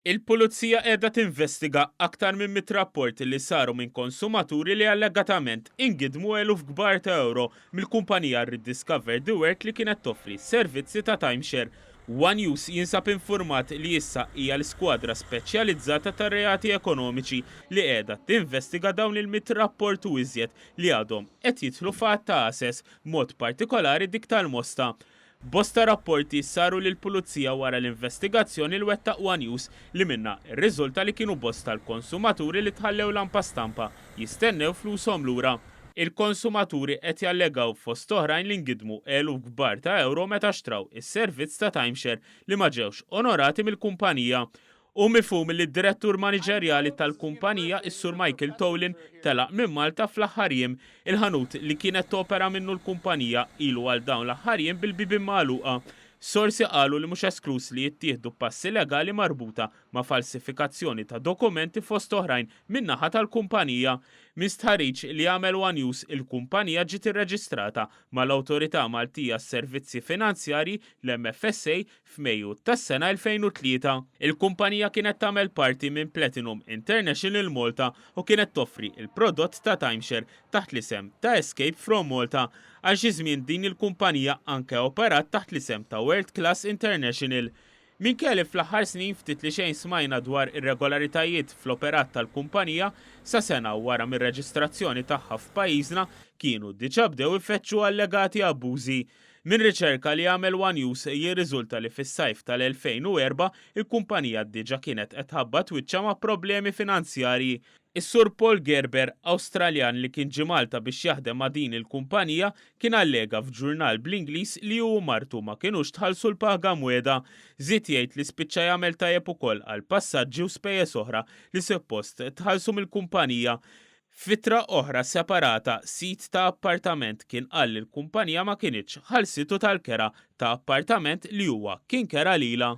Il-Pulizija qiegħda tinvestiga aktar minn 100 rapporti li saru minn konsumaturi li allegatament ingidmu eluf kbar ta' euro mill-kumpanija Rediscover the Work li kienet toffri servizzi ta' timeshare. One Use jinsab infurmat li issa hija l-skwadra speċjalizzata ta' reati ekonomiċi li qiegħda tinvestiga dawn il-100 rapport u iżjed li għadhom qed jidħlu f'att ta' access mod partikolari dik tal-Mosta. Bosta rapporti saru lill-Pulizija wara l-investigazzjoni l wettaq One Use li minna r-riżulta li kienu bosta l-konsumaturi li tħallew lampa stampa jistennew flushom lura. Il-konsumaturi qed jallegaw fost oħrajn li ngidmu eluf kbar ta' euro meta xtraw is-servizz ta' timeshare li ma ġewx onorati mill-kumpanija. U mifhum li d-direttur maniġerjali tal-kumpanija is-Sur Michael Towlin telaq minn Malta fl-aħħar jiem il-ħanut li kienet topera minnu l-kumpanija ilu għal dawn l-aħħar jiem bil-bibien magħluqa. Sorsi qalu li mhux esklus li jittieħdu passi legali marbuta ma' falsifikazzjoni ta' dokumenti fost oħrajn min-naħa tal-kumpanija. Mistħarriġ li għamel One Use il-kumpanija ġiet irreġistrata mal-Awtorità Maltija s-Servizzi Finanzjarji l-MFSA f'Mejju tas-sena 2003. Il-kumpanija kienet tagħmel parti minn Platinum International Malta u kienet toffri il-prodott ta' timeshare taħt l-isem ta' Escape from Malta. Għal xi żmien din il-kumpanija anke operat taħt l-isem ta' World Class International. Minkejja fl-aħħar snin ftit li xejn smajna dwar irregolaritajiet fl-operat tal-kumpanija sa sena wara mir-reġistrazzjoni tagħha f'pajjiżna kienu diġà bdew ifettxu allegati abbużi. Min riċerka li għamel One Use jirriżulta li fis-sajf tal-2004 il-kumpanija diġà kienet qed ħabbat wiċċha ma' problemi finanzjarji. Is-Sur Paul Gerber, Awstraljan li kien ġie Malta biex jaħdem ma' din il-kumpanija, kien allega f'ġurnal bl-Ingliż li hu martu ma kinux tħallsu l-paga mweda. Żied jgħid li spiċċa jagħmel tajjeb ukoll għal passaġġi u spejjeż oħra li suppost tħallsu mill-kumpanija. Fitra oħra separata, sit ta' appartament kien qal li l-kumpanija ma kienitx ħallsitu tal-kera ta' appartament li huwa kien kera lilha.